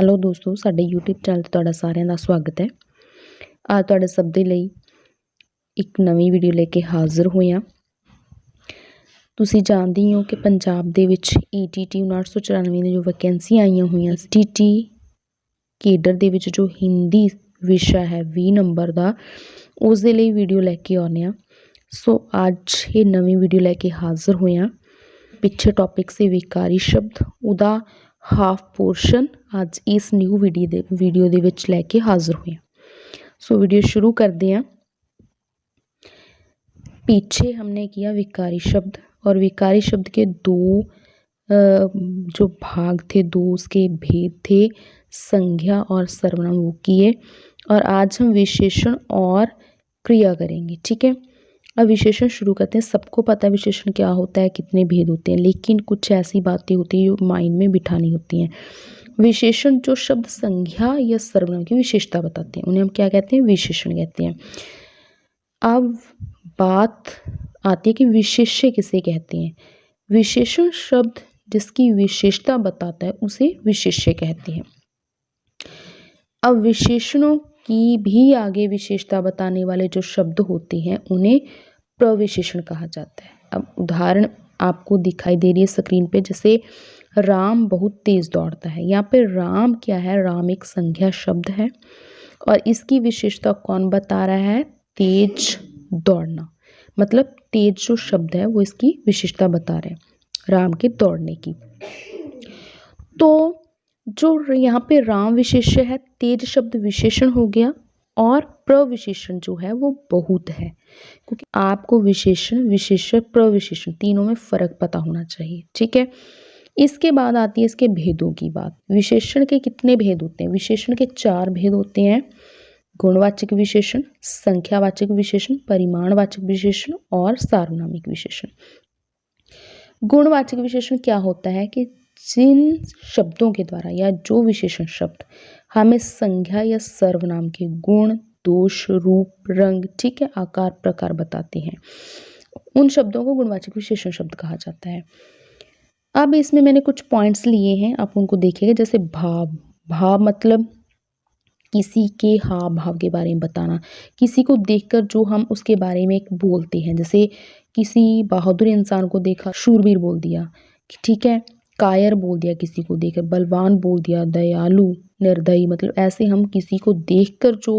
Hello ਦੋਸਤੋ, ਸਾਡੇ YouTube channel 'ਤੇ ਤੁਹਾਡਾ ਸਾਰਿਆਂ ਦਾ ਸਵਾਗਤ ਹੈ। ਅੱਜ ਤੁਹਾਡੇ ਸਭ ਦੇ ਲਈ ਇੱਕ ਨਵੀਂ ਵੀਡੀਓ ਲੈ ਕੇ ਹਾਜ਼ਰ ਹੋਏ ਹਾਂ। ਤੁਸੀਂ ਜਾਣਦੇ ਹੀ ਹੋ ਕਿ ਪੰਜਾਬ ਦੇ ਵਿੱਚ ETT 994 ਦੀਆਂ ਜੋ ਵੈਕੈਂਸੀਆਂ ਆਈਆਂ ਹੋਈਆਂ TT ਕੇਡਰ ਦੇ ਵਿੱਚ ਜੋ ਹਿੰਦੀ ਵਿਸ਼ਾ ਹੈ 20 ਨੰਬਰ ਦਾ, ਉਸ ਦੇ ਲਈ ਵੀਡੀਓ ਲੈ ਕੇ ਆਉਂਦੇ ਹਾਂ। ਸੋ ਅੱਜ ਇਹ ਨਵੀਂ ਵੀਡੀਓ ਲੈ ਕੇ ਹਾਜ਼ਰ ਹੋਏ ਹਾਂ। ਪਿੱਛੇ ਟੌਪਿਕ ਸੀ ਵਿਕਾਰੀ ਸ਼ਬਦ, ਉਹਦਾ ਹਾਫ पोर्शन आज इस न्यू वीडियो दे विच लैके हाजिर हुए। सो वीडियो शुरू करते हैं। पीछे हमने किया विकारी शब्द, और विकारी शब्द के दो जो भाग थे, दो उसके भेद थे, संज्ञा और सर्वनाम, वो किए। और आज हम विशेषण और क्रिया करेंगे। ठीक है, अब विशेषण शुरू करते हैं। सबको पता है विशेषण क्या होता है, कितने भेद होते हैं, लेकिन कुछ ऐसी बातें होती हैं जो माइंड में बिठानी होती हैं। विशेषण जो शब्द संज्ञा या सर्वनाम की विशेषता बताते हैं, उन्हें हम क्या कहते हैं, विशेषण कहते हैं। अब बात आती है कि विशेष्य किसे कहते हैं। विशेषण शब्द जिसकी विशेषता बताता है उसे विशेष्य कहते हैं। अब विशेषणों की भी आगे विशेषता बताने वाले जो शब्द होते हैं उन्हें प्रविशेषण कहा जाता है। अब उदाहरण आपको दिखाई दे रही है स्क्रीन पे, जैसे राम बहुत तेज दौड़ता है। यहाँ पे राम क्या है, राम एक संज्ञा शब्द है और इसकी विशेषता कौन बता रहा है, तेज दौड़ना। मतलब तेज जो शब्द है वो इसकी विशेषता बता रहे हैं राम के दौड़ने की। तो जो यहाँ पे राम विशेष्य है, तेज शब्द विशेषण हो गया, और प्रविशेषण जो है वो बहुत है, क्योंकि आपको विशेषण, विशेष्य, प्रविशेषण तीनों में फ़र्क पता होना चाहिए। ठीक है, इसके बाद आती है इसके भेदों की बात। विशेषण के कितने भेद होते हैं, विशेषण के 4 भेद होते हैं। गुणवाचक विशेषण, संख्यावाचक विशेषण, परिमाणवाचक विशेषण और सार्वनामिक विशेषण। गुणवाचक विशेषण क्या होता है कि जिन शब्दों के द्वारा या जो विशेषण शब्द हमें संज्ञा या सर्वनाम के गुण, दोष, रूप, रंग, ठीक है, आकार, प्रकार बताते हैं, उन शब्दों को गुणवाचक विशेषण शब्द कहा जाता है। अब इसमें मैंने कुछ पॉइंट्स लिए हैं, आप उनको देखिएगा। जैसे भाव, भाव मतलब किसी के हाव भाव के बारे में बताना, किसी को देखकर जो हम उसके बारे में बोलते हैं। जैसे किसी बहादुर इंसान को देखा शूरवीर बोल दिया, ठीक है, कायर बोल दिया किसी को देखकर, बलवान बोल दिया, दयालु, निर्दयी, मतलब ऐसे हम किसी को देखकर जो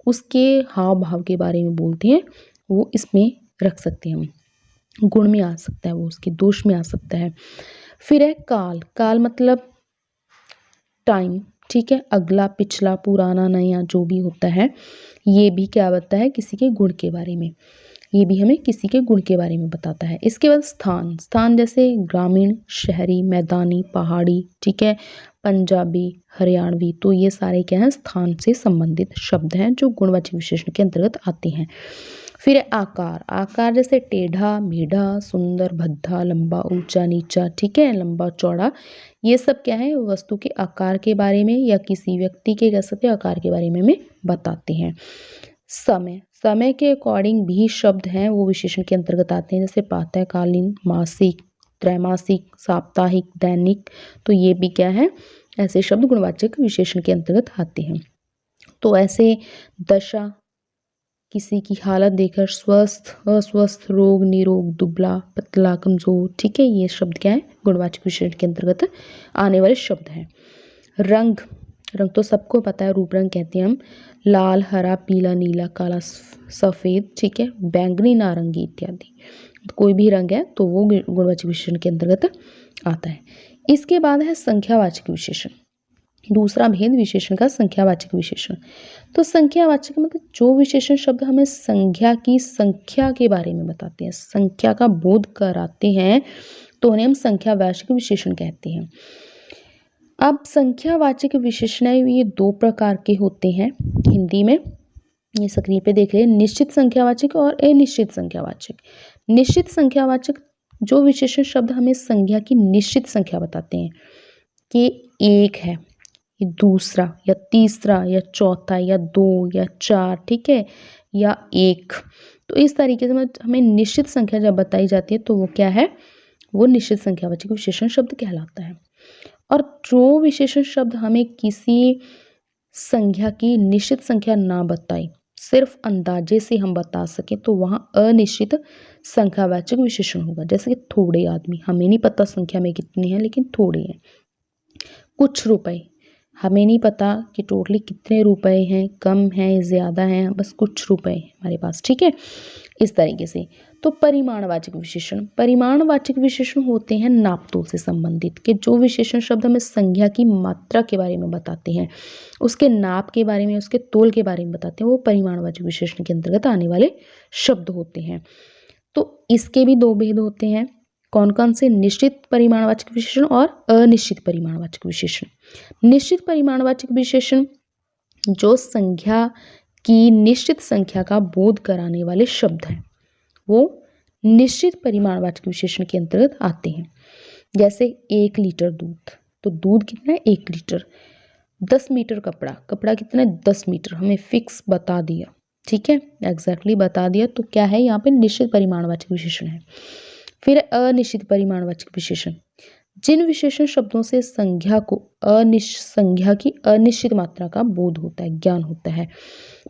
उसके हाव भाव के बारे में बोलते हैं वो इसमें रख सकते हैं हम। गुण में आ सकता है वो, उसके दोष में आ सकता है। फिर है काल, काल मतलब टाइम, ठीक है, अगला, पिछला, पुराना, नया, जो भी होता है, ये भी क्या बताता है, किसी के गुण के बारे में, ये भी हमें किसी के गुण के बारे में बताता है। इसके बाद स्थान, स्थान जैसे ग्रामीण, शहरी, मैदानी, पहाड़ी, ठीक है, पंजाबी, हरियाणवी, तो ये सारे क्या हैं, स्थान से संबंधित शब्द हैं जो गुणवाचक विशेषण के अंतर्गत आते हैं। फिर आकार, आकार जैसे टेढ़ा, मेढ़ा, सुंदर, भद्दा, लंबा, ऊंचा, नीचा, ठीक है, लंबा, चौड़ा, ये सब क्या है, वस्तु के आकार के बारे में या किसी व्यक्ति के कह सकते आकार के बारे में हमें बताते हैं। समय, समय के अकॉर्डिंग भी शब्द हैं वो विशेषण के अंतर्गत आते हैं। जैसे प्रातःकालीन, मासिक, त्रैमासिक, साप्ताहिक, दैनिक, तो ये भी क्या है, ऐसे शब्द गुणवाचक विशेषण के अंतर्गत आते हैं। तो ऐसे दशा, किसी की हालत देखकर, स्वस्थ, अस्वस्थ, रोग, निरोग, दुबला, पतला, कमजोर, ठीक है, ये शब्द क्या है, गुणवाचक विशेषण के अंतर्गत आने वाले शब्द हैं। रंग, रंग तो सबको पता है, रूप रंग कहते हैं हम, लाल, हरा, पीला, नीला, काला, सफ़ेद, ठीक है, बैंगनी, नारंगी इत्यादि, तो कोई भी रंग है तो वो गुणवाचक विशेषण के अंतर्गत आता है। इसके बाद है संख्यावाचक विशेषण। दूसरा भेद विशेषण का संख्यावाचक विशेषण। तो संख्यावाचक मतलब जो विशेषण शब्द हमें संख्या की संख्या के बारे में बताते हैं, संख्या का बोध कराते हैं, तो उन्हें हम संख्यावाचक विशेषण कहते हैं। अब संख्यावाचक विशेषण ये 2 प्रकार के होते हैं हिंदी में, ये स्क्रीन पे देख रहे हैं, निश्चित संख्यावाचक और अनिश्चित संख्यावाचक। निश्चित संख्यावाचक जो विशेषण शब्द हमें संख्या की निश्चित संख्या बताते हैं कि 1 है, ये दूसरा या तीसरा या चौथा या 2 या 4, ठीक है, या 1, तो इस तरीके से हमें निश्चित संख्या जब बताई जाती है तो वो क्या है, वो निश्चित संख्यावाचक विशेषण शब्द कहलाता है। और जो विशेषण शब्द हमें किसी संख्या की निश्चित संख्या ना बताए, सिर्फ अंदाजे से हम बता सकें, तो वहाँ अनिश्चित संख्यावाचक विशेषण होगा। जैसे कि थोड़े आदमी, हमें नहीं पता संख्या में कितने हैं लेकिन थोड़े हैं। कुछ रुपए, हमें नहीं पता कि टोटली कितने रुपए हैं, कम हैं, ज़्यादा हैं, बस कुछ रुपए हैं हमारे पास, ठीक है, इस तरीके से। तो परिमाणवाचक विशेषण, परिमाणवाचक विशेषण होते हैं नापतोल से संबंधित, कि जो विशेषण शब्द हमें संख्या की मात्रा के बारे में बताते हैं, उसके नाप के बारे में, उसके तोल के बारे में बताते हैं, वो परिमाणवाचक विशेषण के अंतर्गत आने वाले शब्द होते हैं। तो इसके भी दो भेद होते हैं, कौन कौन से? निश्चित परिमाणवाचक विशेषण और अनिश्चित परिमाणवाचक विशेषण। निश्चित परिमाणवाचक विशेषण जो संख्या की निश्चित संख्या का बोध कराने वाले शब्द हैं, वो निश्चित परिमाणवाचक विशेषण के अंतर्गत आते हैं। जैसे 1 लीटर दूध, तो दूध कितना है? 1 लीटर। 10 मीटर कपड़ा, कपड़ा कितना है? 10 मीटर, हमें फिक्स बता दिया, ठीक है, एग्जैक्टली बता दिया, तो क्या है यहाँ पे? निश्चित परिमाणवाचक विशेषण है। फिर अनिश्चित परिमाणवाचक विशेषण, जिन विशेषण शब्दों से संख्या की अनिश्चित मात्रा का बोध होता है, ज्ञान होता है,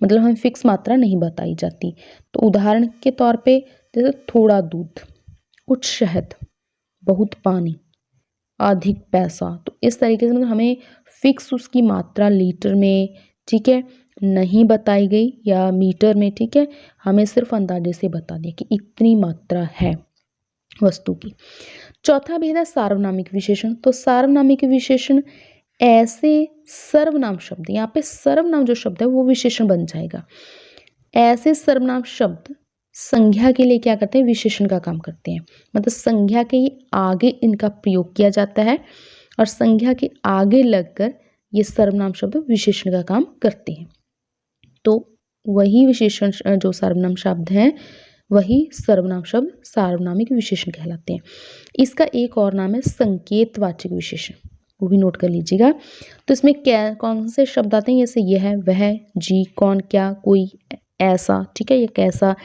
मतलब हमें फिक्स मात्रा नहीं बताई जाती। तो उदाहरण के तौर पे जैसे थोड़ा दूध, कुछ शहद, बहुत पानी, अधिक पैसा, तो इस तरीके से मतलब हमें फिक्स उसकी मात्रा लीटर में, ठीक है, नहीं बताई गई, या मीटर में, ठीक है, हमें सिर्फ अंदाजे से बता दिया कि इतनी मात्रा है वस्तु की। चौथा भेद है सार्वनामिक विशेषण। तो सार्वनामिक विशेषण ऐसे सर्वनाम शब्द, यहाँ पे सर्वनाम जो शब्द है वो विशेषण बन जाएगा। ऐसे सर्वनाम शब्द संज्ञा के लिए क्या करते हैं? विशेषण का काम करते हैं, मतलब संज्ञा के आगे इनका प्रयोग किया जाता है और संज्ञा के आगे लगकर ये सर्वनाम शब्द विशेषण का काम करते हैं। तो वही विशेषण जो सर्वनाम शब्द हैं, वही सर्वनाम शब्द सार्वनामिक विशेषण कहलाते हैं। इसका एक और नाम है संकेतवाचक विशेषण, वो भी नोट कर लीजिएगा। तो इसमें क्या कौन से शब्द आते हैं? जैसे यह, वह, जी, कौन, क्या, कोई, ऐसा, ठीक है, ये कैसा,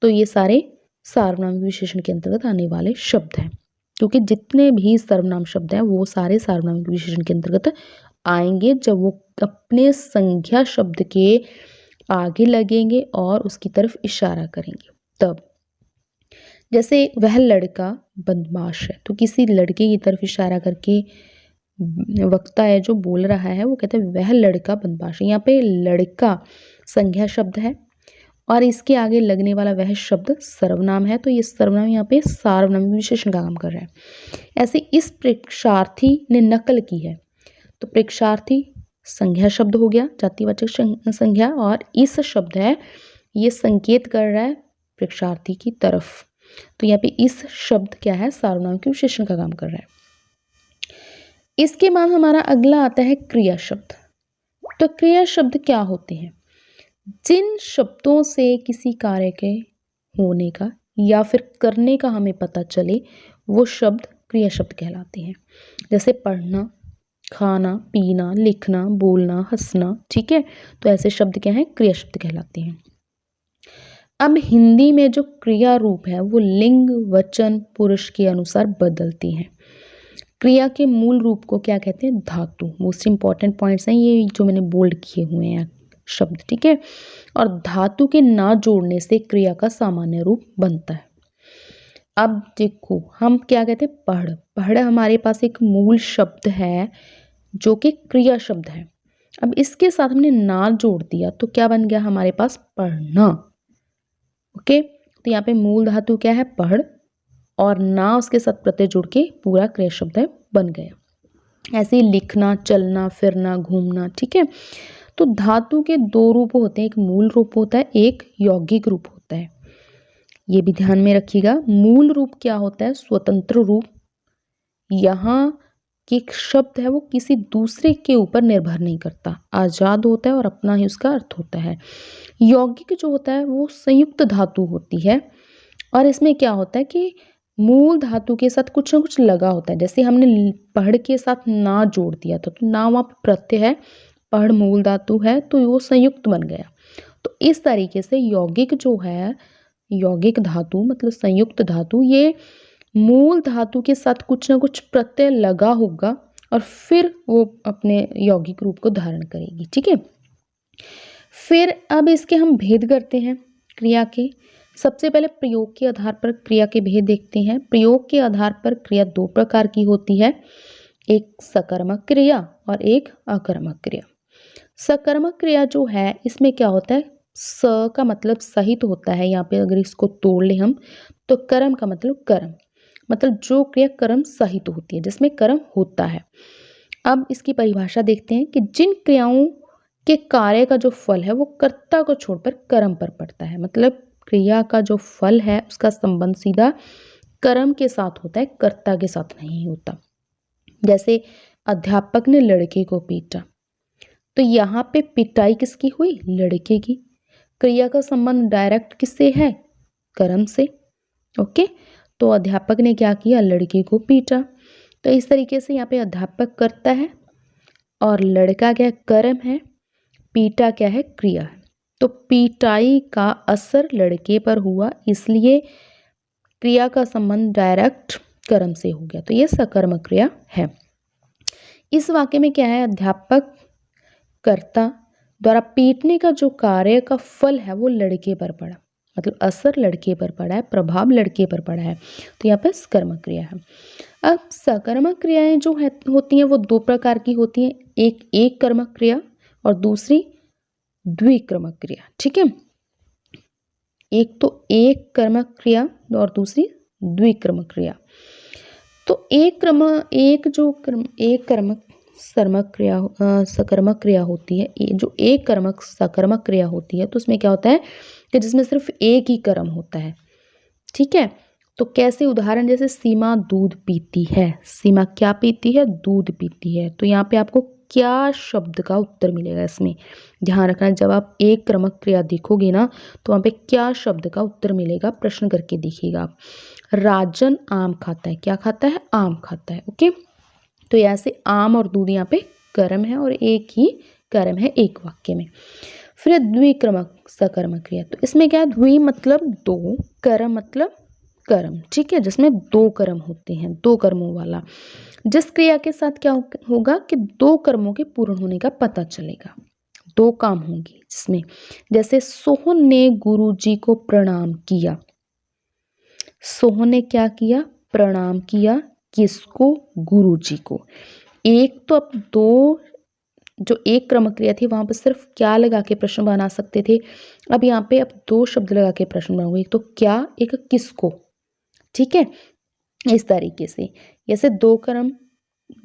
तो ये सारे सार्वनामिक विशेषण के अंतर्गत आने वाले शब्द हैं, क्योंकि जितने भी सर्वनाम शब्द हैं वो सारे सार्वनामिक विशेषण के अंतर्गत आएंगे जब वो अपने संज्ञा शब्द के आगे लगेंगे और उसकी तरफ इशारा करेंगे तब। जैसे वह लड़का बदमाश है, तो किसी लड़के की तरफ इशारा करके वक्ता है जो बोल रहा है वो कहते हैं वह लड़का बदमाश है। यहाँ पे लड़का संज्ञा शब्द है और इसके आगे लगने वाला वह शब्द सर्वनाम है, तो ये सर्वनाम यहाँ पे सार्वनामिक विशेषण का काम कर रहा है। ऐसे इस प्रेक्षार्थी ने नकल की है, तो प्रेक्षार्थी संज्ञा शब्द हो गया, जातिवाचक संज्ञा, और इस शब्द है ये संकेत कर रहा है प्रेक्षार्थी की तरफ, तो यहाँ पे इस शब्द क्या है? सार्वनामिक विशेषण का काम कर रहा है। इसके बाद हमारा अगला आता है क्रिया शब्द। तो क्रिया शब्द क्या होते हैं? जिन शब्दों से किसी कार्य के होने का या फिर करने का हमें पता चले वो शब्द क्रिया शब्द कहलाते हैं। जैसे पढ़ना, खाना, पीना, लिखना, बोलना, हंसना, ठीक है, तो ऐसे शब्द क्या हैं? क्रिया शब्द कहलाते हैं। अब हिंदी में जो क्रिया रूप है वो लिंग, वचन, पुरुष के अनुसार बदलती है। क्रिया के मूल रूप को क्या कहते हैं? धातु। मोस्ट इंपॉर्टेंट पॉइंट्स हैं ये जो मैंने बोल्ड किए हुए हैं शब्द, ठीक है, और धातु के ना जोड़ने से क्रिया का सामान्य रूप बनता है। अब देखो हम क्या कहते हैं? पढ़। पढ़ हमारे पास एक मूल शब्द है जो कि क्रिया शब्द है। अब इसके साथ हमने ना जोड़ दिया तो क्या बन गया हमारे पास? पढ़ना। ओके, तो यहाँ पे मूल धातु क्या है? पढ़, और ना उसके साथ प्रत्यय जोड़ के पूरा क्रिया शब्द है बन गया। ऐसे ही लिखना, चलना, फिरना, घूमना, ठीक है। तो धातु के दो रूप होते हैं, एक मूल रूप होता है, एक यौगिक रूप होता है। ये भी ध्यान में रखिएगा। मूल रूप क्या होता है? स्वतंत्र रूप। यहाँ कि एक शब्द है वो किसी दूसरे के ऊपर निर्भर नहीं करता, आजाद होता है और अपना ही उसका अर्थ होता है। यौगिक जो होता है वो संयुक्त धातु होती है और इसमें क्या होता है कि मूल धातु के साथ कुछ ना कुछ लगा होता है। जैसे हमने पढ़ के साथ ना जोड़ दिया था तो ना वहाँ प्रत्यय है, पढ़ मूल धातु है तो वो संयुक्त बन गया। तो इस तरीके से यौगिक जो है, यौगिक धातु मतलब संयुक्त धातु, ये मूल धातु के साथ कुछ ना कुछ प्रत्यय लगा होगा और फिर वो अपने यौगिक रूप को धारण करेगी। ठीक है, फिर अब इसके हम भेद करते हैं क्रिया के। सबसे पहले प्रयोग के आधार पर क्रिया के भेद देखते हैं। प्रयोग के आधार पर क्रिया दो प्रकार की होती है, एक सकर्मक क्रिया और एक अकर्मक क्रिया। सकर्मक क्रिया जो है इसमें क्या होता है, स का मतलब सहित होता है। यहाँ पे अगर इसको तोड़ ले हम तो कर्म का मतलब कर्म, मतलब जो क्रिया कर्म सहित होती है, जिसमें कर्म होता है। अब इसकी परिभाषा देखते हैं कि जिन क्रियाओं के कार्य का जो फल है वो कर्ता को छोड़कर कर्म पर पड़ता है, मतलब क्रिया का जो फल है उसका संबंध सीधा कर्म के साथ होता है, कर्ता के साथ नहीं होता। जैसे अध्यापक ने लड़के को पीटा, तो यहाँ पे पिटाई किसकी हुई, लड़के की। क्रिया का संबंध डायरेक्ट किससे है, कर्म से। ओके, तो अध्यापक ने क्या किया, लड़के को पीटा। तो इस तरीके से यहाँ पे अध्यापक कर्ता है और लड़का क्या कर्म है, पीटा क्या है, क्रिया है। तो पीटाई का असर लड़के पर हुआ, इसलिए क्रिया का संबंध डायरेक्ट कर्म से हो गया, तो ये सकर्मक क्रिया है। इस वाक्य में क्या है, अध्यापक कर्ता द्वारा पीटने का जो कार्य का फल है वो लड़के पर पड़ा, मतलब असर लड़के पर पड़ा है, प्रभाव लड़के पर पड़ा है, तो यहाँ पे सकर्मक क्रिया है। अब सकर्मक क्रियाएं जो है होती हैं वो दो प्रकार की होती हैं, एक कर्मक क्रिया और दूसरी द्विक्रमक क्रिया। ठीक है, एक तो एक कर्मक क्रिया और दूसरी द्विक्रमक क्रिया। तो एक कर्मक सकर्मक क्रिया होती है, जो एक कर्मक सकर्मक क्रिया होती है, तो उसमें क्या होता है कि जिसमें सिर्फ एक ही कर्म होता है। ठीक है, तो कैसे, उदाहरण जैसे सीमा दूध पीती है, सीमा क्या पीती है, दूध पीती है। तो यहाँ पे आपको क्या शब्द का उत्तर मिलेगा, इसमें ध्यान रखना। जब आप एक क्रमक क्रिया देखोगे ना तो वहाँ पे क्या शब्द का उत्तर मिलेगा, प्रश्न करके देखिएगा आप। राजन आम खाता है, क्या खाता है, आम खाता है। ओके, तो यहाँ से आम और दूध यहाँ पे कर्म है और एक ही कर्म है एक वाक्य में। फिर द्विक्रमक सकर्मक क्रिया, तो इसमें क्या है, द्वि मतलब दो, कर्म मतलब कर्म। ठीक है, जिसमें दो कर्म होते हैं, दो कर्मों वाला। जिस क्रिया के साथ क्या होगा कि दो कर्मों के पूर्ण होने का पता चलेगा, दो काम होंगे जिसमें। जैसे सोहन ने गुरुजी को प्रणाम किया, सोहन ने क्या किया, प्रणाम किया, किसको, गुरुजी को। एक तो अब दो, जो एक क्रमक क्रिया थी वहां पर सिर्फ क्या लगा के प्रश्न बना सकते थे, अब यहाँ पे अब दो शब्द लगा के प्रश्न बनाऊंगे, एक तो क्या, एक किसको। ठीक है, इस तरीके से। जैसे दो कर्म,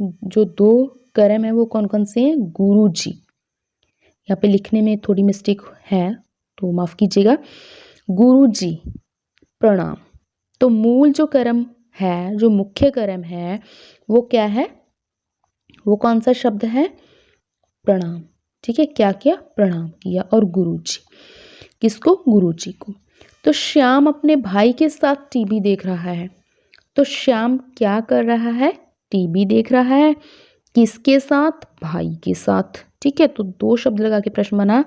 जो दो कर्म है वो कौन कौन से हैं, गुरुजी। यहाँ पे लिखने में थोड़ी मिस्टेक है तो माफ कीजिएगा, गुरुजी प्रणाम। तो मूल जो कर्म है, जो मुख्य कर्म है वो क्या है, वो कौन सा शब्द है, प्रणाम। ठीक है, क्या किया, प्रणाम किया। और गुरुजी, किसको, गुरुजी को। तो श्याम अपने भाई के साथ टीवी देख रहा है, तो श्याम क्या कर रहा है, टीवी देख रहा है, किसके साथ, भाई के साथ। ठीक है, तो दो शब्द लगा के प्रश्न बना,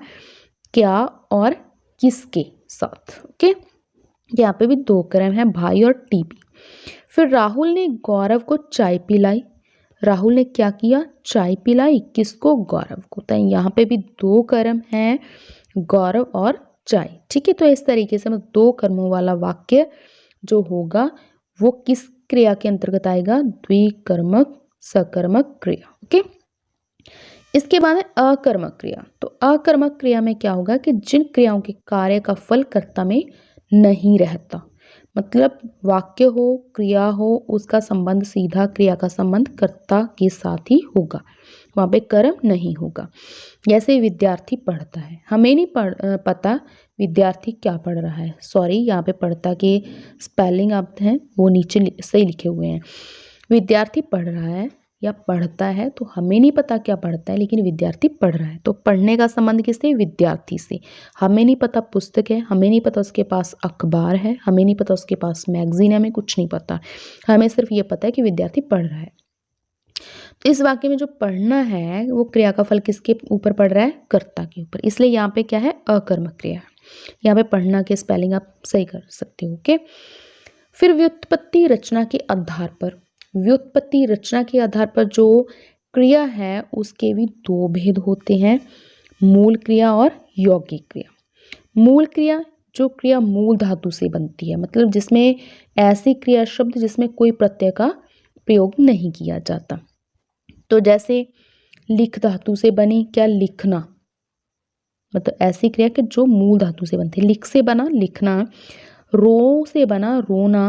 क्या और किसके साथ। ओके, यहाँ पे भी दो कर्म है, भाई और टीवी। फिर राहुल ने गौरव को चाय पिलाई, राहुल ने क्या किया, चाय पिलाई, किसको, गौरव को। तो यहाँ पे भी दो कर्म हैं, गौरव और चाय। ठीक है, तो इस तरीके से मतलब दो कर्मों वाला वाक्य जो होगा वो किस क्रिया के अंतर्गत आएगा, द्विकर्मक सकर्मक क्रिया। ओके, इसके बाद है अकर्मक क्रिया। तो अकर्मक क्रिया में क्या होगा कि जिन क्रियाओं के कार्य का फल कर्ता में नहीं रहता, मतलब वाक्य हो, क्रिया हो, उसका संबंध सीधा क्रिया का संबंध कर्ता के साथ ही होगा, वहाँ पे कर्म नहीं होगा। जैसे विद्यार्थी पढ़ता है, हमें नहीं पता विद्यार्थी क्या पढ़ रहा है, सॉरी यहाँ पे पढ़ता के स्पेलिंग आप हैं वो नीचे सही लिखे हुए हैं। विद्यार्थी पढ़ रहा है या पढ़ता है, तो हमें नहीं पता क्या पढ़ता है, लेकिन विद्यार्थी पढ़ रहा है, तो पढ़ने का संबंध किससे, विद्यार्थी से। हमें नहीं पता पुस्तक है, हमें नहीं पता उसके पास अखबार है, हमें नहीं पता उसके पास मैगजीन है, हमें कुछ नहीं पता, हमें सिर्फ ये पता है कि विद्यार्थी पढ़ रहा है। तो इस वाक्य में जो पढ़ना है वो क्रिया का फल किसके ऊपर पड़ रहा है, कर्ता के ऊपर, इसलिए यहाँ पे क्या है, अकर्मक क्रिया। यहाँ पे पढ़ना के स्पेलिंग आप सही कर सकते हो। ओके, फिर व्युत्पत्ति रचना के आधार पर, व्युत्पत्ति रचना के आधार पर जो क्रिया है उसके भी दो भेद होते हैं, मूल क्रिया और यौगिक क्रिया। मूल क्रिया, जो क्रिया मूल धातु से बनती है, मतलब जिसमें ऐसी क्रिया शब्द जिसमें कोई प्रत्यय का प्रयोग नहीं किया जाता। तो जैसे लिख धातु से बनी क्या, लिखना, मतलब ऐसी क्रिया कि जो मूल धातु से बनती है। लिख से बना लिखना, रो से बना रोना,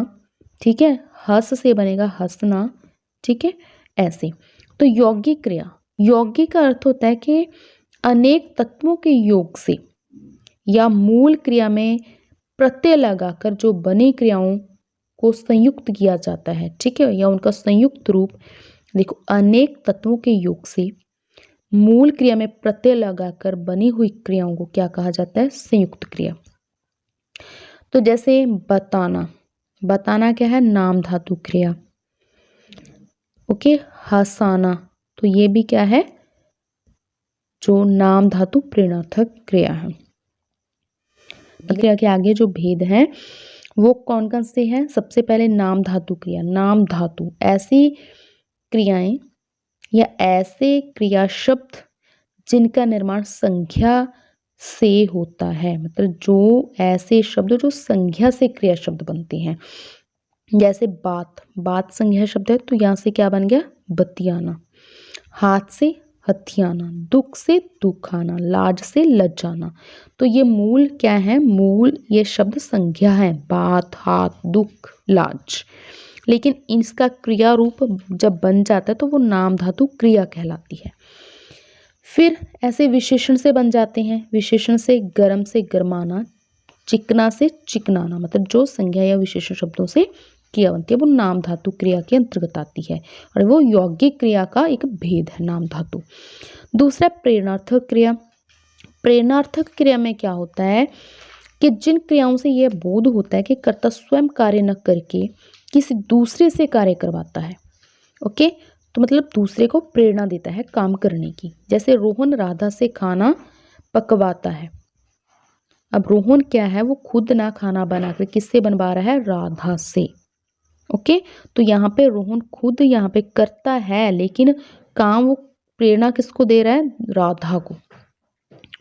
ठीक है, हस से बनेगा हंसना, ठीक है, ऐसे। तो यौगिक क्रिया, यौगिक का अर्थ होता है कि अनेक तत्वों के योग से या मूल क्रिया में प्रत्यय लगाकर जो बनी क्रियाओं को संयुक्त किया जाता है, ठीक है, या उनका संयुक्त रूप। देखो, अनेक तत्वों के योग से मूल क्रिया में प्रत्यय लगाकर बनी हुई क्रियाओं को क्या कहा जाता है, संयुक्त क्रिया। तो जैसे बताना, बताना क्या है, नाम धातु क्रिया। ओके, हंसाना, तो ये भी क्या है, जो नाम धातु प्रेरणार्थक क्रिया है। क्रिया के आगे जो भेद है वो कौन कौन से हैं? सबसे पहले नाम धातु क्रिया। नाम धातु ऐसी क्रियाएं या ऐसे क्रिया शब्द जिनका निर्माण संज्ञा से होता है, मतलब जो ऐसे शब्द जो संज्ञा से क्रिया शब्द बनते हैं। जैसे बात, बात संज्ञा शब्द है, तो यहाँ से क्या बन गया, बतियाना। हाथ से हथियाना, दुख से दुखाना, लाज से लज्जाना। तो ये मूल क्या है, मूल ये शब्द संज्ञा है, बात, हाथ, दुख, लाज। लेकिन इसका क्रिया रूप जब बन जाता है तो वो नाम धातु क्रिया कहलाती है। फिर ऐसे विशेषण से बन जाते हैं। विशेषण से गर्म से गरमाना, चिकना से चिकनाना, मतलब जो संज्ञा या विशेषण शब्दों से क्रिया बनती है वो नाम धातु क्रिया के अंतर्गत आती है, और वो यौगिक क्रिया का एक भेद है नाम धातु। दूसरा प्रेरणार्थक क्रिया। प्रेरणार्थक क्रिया में क्या होता है कि जिन क्रियाओं से यह बोध होता है कि कर्ता स्वयं कार्य न करके किसी दूसरे से कार्य करवाता है। ओके, तो मतलब दूसरे को प्रेरणा देता है काम करने की। जैसे रोहन राधा से खाना पकवाता है। अब रोहन क्या है, वो खुद ना खाना बनाकर किससे बनवा रहा है, राधा से। ओके, तो यहाँ पे रोहन खुद यहाँ पे करता है, लेकिन काम वो प्रेरणा किसको दे रहा है, राधा को,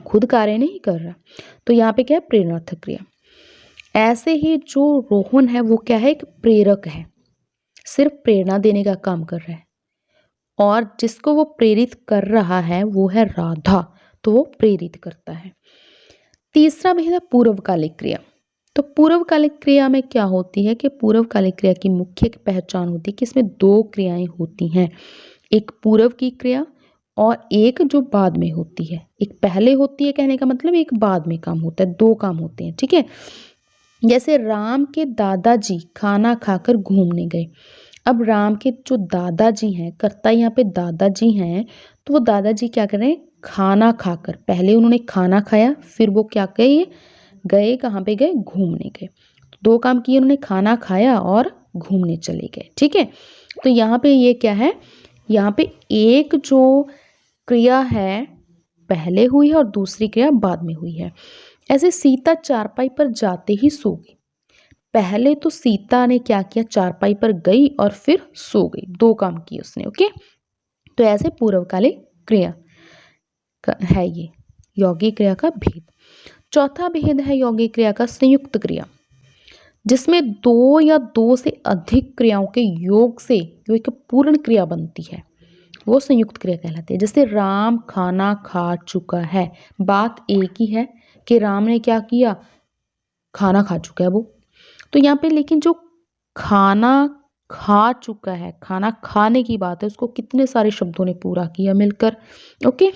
खुद कार्य नहीं कर रहा। तो यहाँ पे क्या है, प्रेरणार्थक क्रिया। ऐसे ही जो रोहन है वो क्या है, एक प्रेरक है, सिर्फ प्रेरणा देने का काम कर रहा है, और जिसको वो प्रेरित कर रहा है वो है राधा, तो वो प्रेरित करता है। तीसरा भेद है पूर्वकालिक क्रिया। तो पूर्वकालिक क्रिया में क्या होती है कि पूर्वकालिक क्रिया की मुख्य पहचान होती है कि इसमें दो क्रियाएं होती हैं, एक पूर्व की क्रिया और एक जो बाद में होती है। एक पहले होती है कहने का मतलब एक बाद में काम होता है, दो काम होते हैं, ठीक है। जैसे राम के दादाजी खाना खाकर घूमने गए। अब राम के जो दादाजी हैं, कर्ता यहाँ पे दादाजी हैं, तो वो दादाजी क्या कर रहे हैं, खाना खाकर, पहले उन्होंने खाना खाया, फिर वो क्या गए कहाँ पे गए, घूमने गए। दो काम किए उन्होंने, खाना खाया और घूमने चले गए, ठीक है। तो यहाँ पे ये क्या है, यहाँ पे एक जो क्रिया है पहले हुई है और दूसरी क्रिया बाद में हुई है। ऐसे सीता चारपाई पर जाते ही सो गई। पहले तो सीता ने क्या किया, चारपाई पर गई और फिर सो गई, दो काम किए उसने। ओके, तो ऐसे पूर्वकालिक क्रिया है ये यौगिक क्रिया का भेद। चौथा भेद है यौगिक क्रिया का संयुक्त क्रिया, जिसमें दो या दो से अधिक क्रियाओं के योग से जो एक पूर्ण क्रिया बनती है वो संयुक्त क्रिया कहलाती है। जैसे राम खाना खा चुका है, बात एक ही है कि राम ने क्या किया, खाना खा चुका है वो, तो यहाँ पे लेकिन जो खाना खा चुका है, खाना खाने की बात है, उसको कितने सारे शब्दों ने पूरा किया मिलकर। ओके,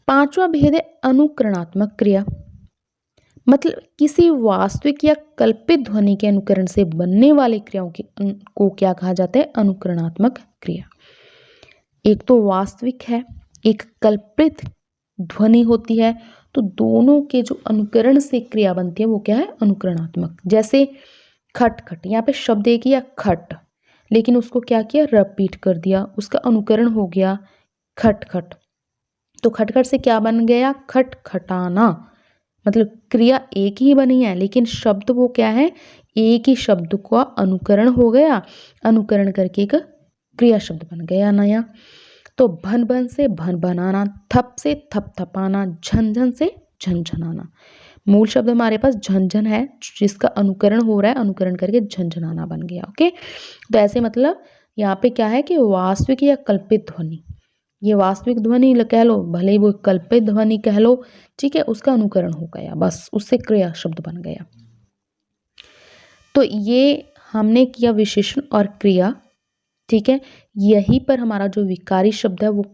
पांचवा भेद है अनुकरणात्मक क्रिया, मतलब किसी वास्तविक या कल्पित ध्वनि के अनुकरण से बनने वाली क्रियाओं को क्या कहा जाता है, अनुकरणात्मक क्रिया। एक तो वास्तविक है, एक कल्पित ध्वनि होती है, तो दोनों के जो अनुकरण से क्रिया बनती है वो क्या है, अनुकरणात्मक। जैसे खट खट, यहाँ पे शब्द एक ही है खट, लेकिन उसको क्या किया, रिपीट कर दिया, उसका अनुकरण हो गया खट खट। तो खटखट से क्या बन गया, खटखटाना, मतलब क्रिया एक ही बनी है लेकिन शब्द वो क्या है, एक ही शब्द का अनुकरण हो गया, अनुकरण करके एक क्रिया शब्द बन गया नया। तो भन भन से भन भनाना, थप से थप थपाना, झन से झनझनाना। मूल शब्द हमारे पास झनझन है, जिसका अनुकरण हो रहा है, अनुकरण करके झनझनाना बन गया। ओके, तो ऐसे मतलब यहाँ पे क्या है कि वास्तविक या कल्पित ध्वनि, ये वास्तविक ध्वनि कह लो, भले ही वो कल्पित ध्वनि कह लो, ठीक है, उसका अनुकरण हो गया, बस उससे क्रिया शब्द बन गया। तो ये हमने किया विशेषण और क्रिया, ठीक है। यहीं पर हमारा जो विकारी शब्द है वो,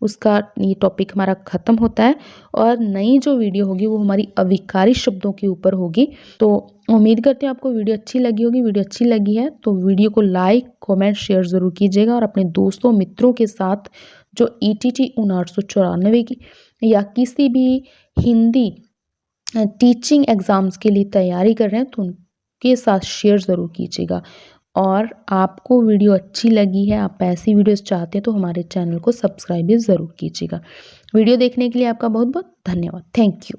उसका ये टॉपिक हमारा खत्म होता है और नई जो वीडियो होगी वो हमारी अविकारी शब्दों के ऊपर होगी। तो उम्मीद करते हैं आपको वीडियो अच्छी लगी होगी। वीडियो अच्छी लगी है तो वीडियो को लाइक, कमेंट, शेयर ज़रूर कीजिएगा और अपने दोस्तों मित्रों के साथ जो ETT 1994 की या किसी भी हिंदी टीचिंग एग्ज़ाम्स के लिए तैयारी कर रहे हैं तो उनके साथ शेयर ज़रूर कीजिएगा। और आपको वीडियो अच्छी लगी है, आप ऐसी वीडियोस चाहते हैं तो हमारे चैनल को सब्सक्राइब भी ज़रूर कीजिएगा। वीडियो देखने के लिए आपका बहुत बहुत धन्यवाद। Thank you.